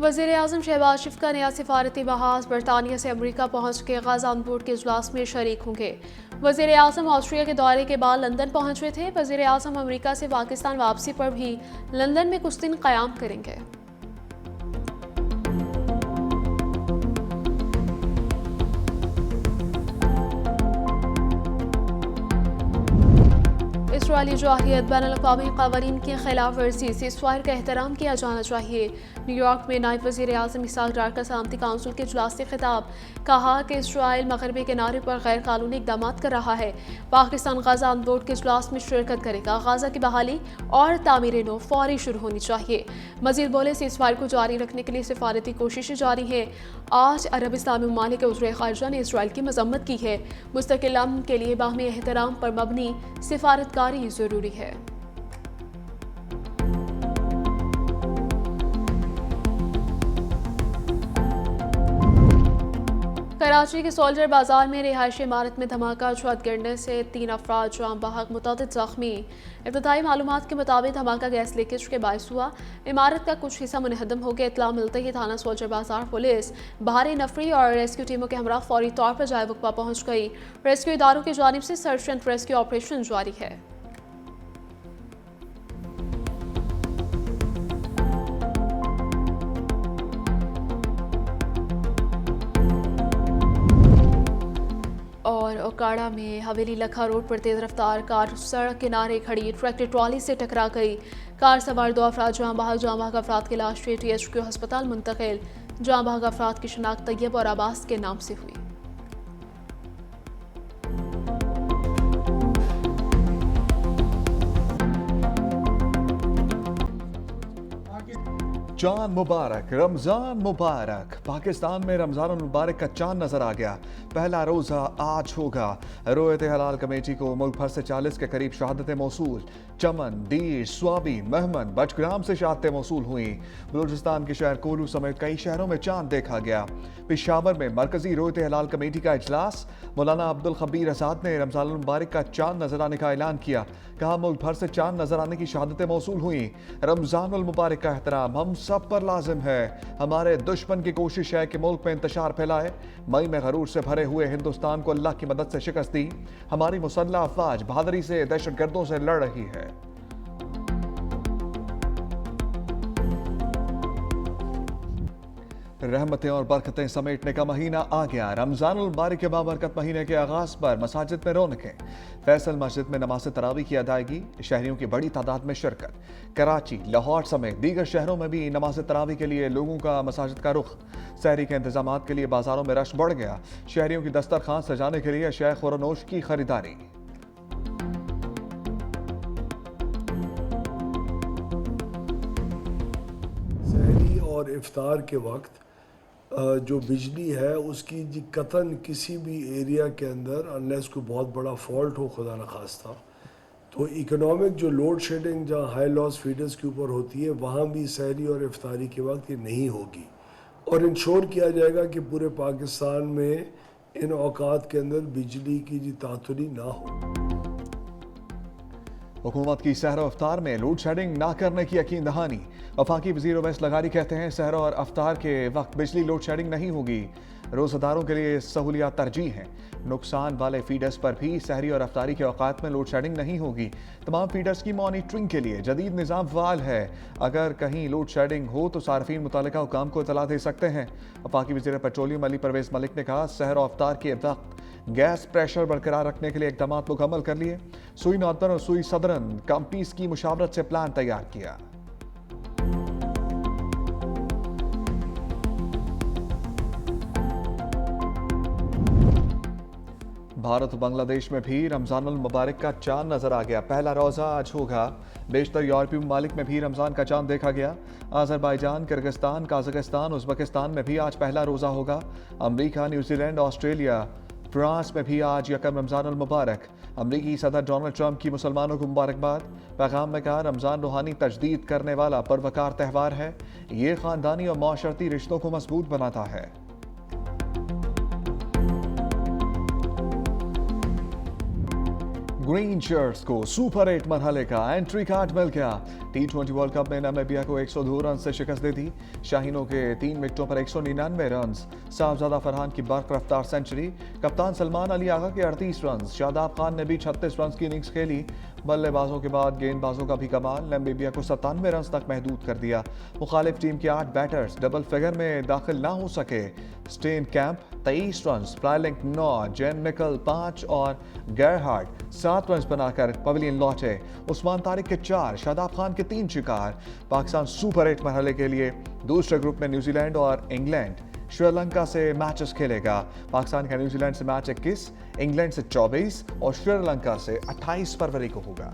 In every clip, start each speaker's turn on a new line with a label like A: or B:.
A: वज़ीर-ए-आज़म शहबाज शरीफ का नया सिफारती जहाज़ बरतानिया से अमरीका पहुँच के गाज़ान बोर्ड के इजलास में शरीक होंगे। वज़ीर-ए-आज़म ऑस्ट्रिया के दौरे के बाद लंदन पहुँचे थे। वज़ीर-ए-आज़म अमरीका से पाकिस्तान वापसी पर भी लंदन में कुछ दिन क़याम करेंगे। इसराइली जाहियत बैनुल-अक़वामी क़वानीन की खिलाफ वर्जी सीज़फायर का एहतराम किया जाना चाहिए। न्यूयॉर्क में नायब वज़ीर-ए-आज़म इसहाक डार का सलामती काउंसिल के इजलास से खिताब, कहा कि इसराइल मगरबी किनारे पर गैर कानूनी इक़दाम कर रहा है। पाकिस्तान गाज़ान बोर्ड के इजलास में शिरकत करेगा। गाज़ा की बहाली और तामीर नो फौरी शुरू होनी चाहिए। मज़ीद बोले, सीज़फायर को जारी रखने के लिए सिफारती कोशिशें जारी हैं। आज अरब इस्लामी ममालिक के वज़ीर ख़ारिजा ने इसराइल की मज़म्मत की है। मुस्तकिल अमन के लिए बाहमी एहतराम पर मबनी सिफारतकारी ज़रूरी है। कराची के सोल्जर बाजार में रिहायशी इमारत में धमाका, छत गिरने से 3 अफराद जाम बहक, मुतअद्दिद ज़ख्मी। इब्तदाई मालूमात के मुताबिक धमाका गैस लीकेज के बायस हुआ। इमारत का कुछ हिस्सा मुनहदम हो गया। इत्तला मिलते ही थाना सोल्जर बाजार पुलिस, भारी नफरी और रेस्क्यू टीमों के हमरा फौरी तौर पर जाए वक़्वा पहुँच गई। रेस्क्यू इदारों की जानिब से सर्च एंड रेस्क्यू ऑपरेशन जारी है। और ओकाड़ा में हवेली लखा रोड पर तेज रफ्तार कार सड़क किनारे खड़ी ट्रैक्टर ट्रॉली से टकरा गई। कार सवार 2 अफराद जाम बहक अफराद की लाश THQ अस्पताल मुंतकिल। जाम बहक अफराद की शनाख्त तैयब और अब्बास के नाम से हुई।
B: चांद मुबारक, रमज़ान मुबारक। पाकिस्तान में रमज़ान मुबारक का चांद नज़र आ गया। पहला रोज़ा आज होगा। रोयत हलाल कमेटी को मुल्क भर से 40 के करीब शहादतें मौसूल। चमन, डीर, स्वाबी, महमद, बटग्राम से शहादतें मौसूल हुई। बलूचिस्तान के शहर कोलू समेत कई शहरों में चांद देखा गया। पेशावर में मरकजी रोयत हलाल कमेटी का इजलास, मौलाना अब्दुल खबीर आज़ाद ने रमज़ान मुबारक का चांद नजर आने का ऐलान किया। कहा, मुल्क भर से चांद नजर आने की शहादतें मौसूल हुई। रमज़ान मुबारक का एहतराम हम सब पर लाजिम है। हमारे दुश्मन की कोशिश है कि मुल्क में इंतशार फैलाए। मई में गरूर से भरे हुए हिंदुस्तान को अल्लाह की मदद से शिकस्त दी। हमारी मुसल्लह अफवाज बहादुरी से दहशतगर्दों से लड़ रही है। रहमतें और बरकतें समेटने का महीना आ गया। रमज़ान मुबारक के बाबरकत महीने के आगाज पर मसाजिद में रौनकें। फैसल मस्जिद में नमाज तरावी की अदायगी, शहरियों की बड़ी तादाद में शिरकत। कराची, लाहौर समेत दीगर शहरों में भी नमाज तरावी के लिए लोगों का मसाजिद का रुख। सहरी के इंतजाम के लिए बाजारों में रश बढ़ गया। शहरियों की दस्तरखान सजाने के लिए शेख खुरनोश की खरीदारी।
C: सहरी और इफ्तार के वक्त जो बिजली है उसकी जी कतन किसी भी एरिया के अंदर अनलेस कोई बहुत बड़ा फॉल्ट हो, खुदा न खास्ता, तो इकोनॉमिक जो लोड शेडिंग जहाँ हाई लॉस फीडर्स के ऊपर होती है वहाँ भी सहरी और इफ्तारी के वक्त ये नहीं होगी। और इंश्योर किया जाएगा कि पूरे पाकिस्तान में इन औकात के अंदर बिजली की जी तातुरी ना हो।
B: हुकूमत की सहर और अफ्तार में लोड शेडिंग ना करने की यकीन दहानी। वफाकी वज़ीर उवैस लगारी कहते हैं, सहर और अफ्तार के वक्त बिजली लोड शेडिंग नहीं होगी। रोज़ादारों के लिए सहूलियात तरजीह हैं। नुकसान वाले फीडर्स पर भी सहरी और अफ्तारी के औकात में लोड शेडिंग नहीं होगी। तमाम फीडर्स की मॉनिटरिंग के लिए जदीद निज़ाम फ़ाल है। अगर कहीं लोड शेडिंग हो तो सार्फिन मुतल्लिका हुकाम को इतला दे सकते हैं। वफाकी वज़ीर पेट्रोलियम अली परवेज़ मलिक ने कहा, सहर और अफ्तार के वक्त गैस प्रेशर बरकरार रखने के लिए इक़दाम मुकम्मल कर लिए। सुई नॉर्दर्न और सुई सदर्न कंपनीज की मुशावरत से प्लान तैयार किया। भारत और बांग्लादेश में भी रमज़ान मुबारक का चांद नजर आ गया। पहला रोज़ा आज होगा। बेशतर यूरोपीय ममालिक में भी रमज़ान का चांद देखा गया। अज़रबैजान, किर्गिस्तान, काज़ाकिस्तान, उज़्बेकिस्तान में भी आज पहला रोज़ा होगा। अमरीका, न्यूजीलैंड, ऑस्ट्रेलिया, फ्रांस में भी आज यकम रमज़ान मुबारक। अमरीकी सदर डोनाल्ड ट्रंप की मुसलमानों को मुबारकबाद। पैगाम में कहा, रमज़ान रूहानी तजदीद करने वाला परवकार त्यौहार है। ये ख़ानदानी और माशरती रिश्तों को मजबूत बनाता है। ग्रीन शर्ट्स को सुपर 8 मरहले का एंट्री कार्ड मिल गया। T20 वर्ल्ड कप में नामीबिया को 102 रन से शिकस्त दे दी। शाहीनों के 3 विकेटों पर 199 रन, साहबजादा फरहान की बर्क रफ्तार सेंचुरी, कप्तान सलमान अली आगा के 38 रन, शादाब खान ने भी 36 रन की इनिंग्स खेली। बल्लेबाजों के बाद गेंदबाजों का भी कमाल, नामीबिया को 97 रन तक महदूद कर दिया। मुखालिफ टीम के 8 बैटर्स डबल फिगर में दाखिल ना हो सके। स्टेन कैंप 23 रन, स्प्राइलिंग 9, जेन निकल 5 और गेरहार्ड 7 रन बनाकर पवेलियन लौटे। उस्मान तारिक के 4, शादाब खान के 3 शिकार। पाकिस्तान सुपर 8 मरहले के लिए दूसरे ग्रुप में न्यूजीलैंड और इंग्लैंड श्रीलंका से मैचेस खेलेगा। पाकिस्तान का न्यूजीलैंड से मैच 21, इंग्लैंड से 24 और श्रीलंका से 28 फरवरी को होगा।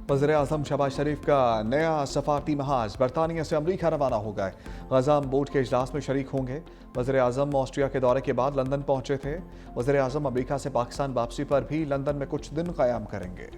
B: वज़ीर-ए-आज़म शहबाज शरीफ का नया सफारती महाज बरतानिया से अमरीका रवाना हो गए। गज़ाम बोर्ड के इजलास में शरीक होंगे। वज़ीर-ए-आज़म ऑस्ट्रिया के दौरे के बाद लंदन पहुंचे थे। वज़ीर-ए-आज़म अमरीका से पाकिस्तान वापसी पर भी लंदन में कुछ दिन क़याम करेंगे।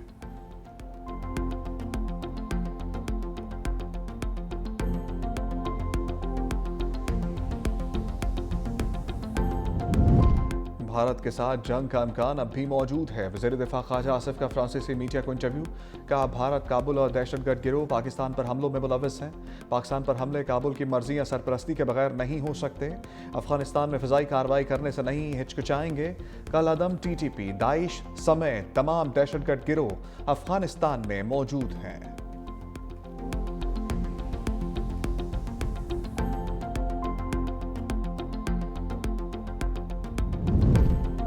B: भारत के साथ जंग का इम्कान अब भी मौजूद है। वज़ीर दिफा ख्वाजा आसिफ का फ्रांसीसी मीडिया को इंटरव्यू। कहा, भारत काबुल और दहशतगर्द गिरोह पाकिस्तान पर हमलों में मुलविस हैं। पाकिस्तान पर हमले काबुल की मर्जी या सरपरस्ती के बगैर नहीं हो सकते। अफगानिस्तान में फ़िज़ाई कार्रवाई करने से नहीं हिचकिचाएंगे। कल अदम TTP, दाइश समेत तमाम दहशतगर्द गिरोह अफगानिस्तान में मौजूद हैं।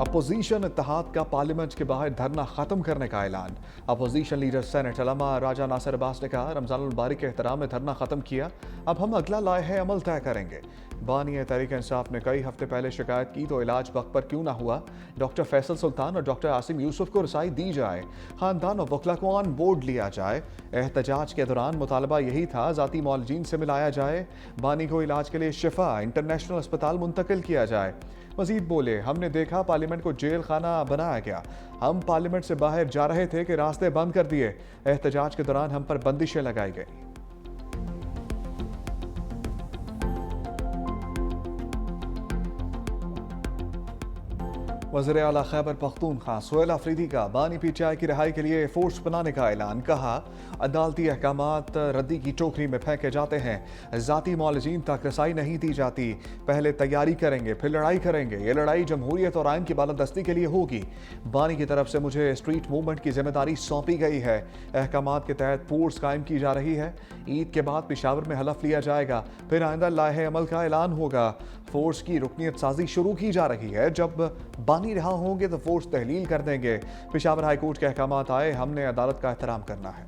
B: अपोजिशन इत्तेहाद का पार्लियामेंट के बाहर धरना खत्म करने का ऐलान। अपोजिशन लीडर सेनेट अल्लामा राजा नासिर अब्बास ने कहा, रमजान उल बारी के एहतराम में धरना खत्म किया, अब हम अगला लाए अमल तय करेंगे। बानी तहरीक इंसाफ ने कई हफ्ते पहले शिकायत की तो इलाज वक्त पर क्यों ना हुआ। डॉक्टर फैसल सुल्तान और डॉक्टर आसिम यूसुफ को रसाई दी जाए, खानदान और वकला को ऑन बोर्ड लिया जाए। एहतजाज के दौरान मुतालबा यही था, ज़ाती मौलजीन से मिलाया जाए, बानी को इलाज के लिए शिफा इंटरनेशनल अस्पताल मुंतकिल किया जाए। मजीद बोले, हमने देखा पार्लियामेंट को जेल खाना बनाया गया। हम पार्लियामेंट से बाहर जा रहे थे कि रास्ते बंद कर दिए। एहतजाज के दौरान हम पर बंदिशें लगाई गई। वज़ीर आला खैबर पख्तूनख्वा सोहेल अफरीदी का बानी PTI की रिहाई के लिए फोर्स बनाने का ऐलान। कहा, अदालती अहकामात रद्दी की टोकरी में फेंके जाते हैं, ज़ाती मौलजीन तक रसाई नहीं दी जाती। पहले तैयारी करेंगे फिर लड़ाई करेंगे। ये लड़ाई जमहूरियत और आइन की बालादस्ती के लिए होगी। बानी की तरफ से मुझे स्ट्रीट मूवमेंट की जिम्मेदारी सौंपी गई है। अहकामात के तहत फोर्स कायम की जा रही है। ईद के बाद पेशावर में हलफ लिया जाएगा, फिर आइंदा लाहे अमल का ऐलान होगा। फोर्स की रुकनीत साजी शुरू की जा रही है। जब बानी रहा होंगे तो फोर्स तहलील कर देंगे। पेशावर हाईकोर्ट के अहकामात आए, हमने अदालत का एहतराम करना है।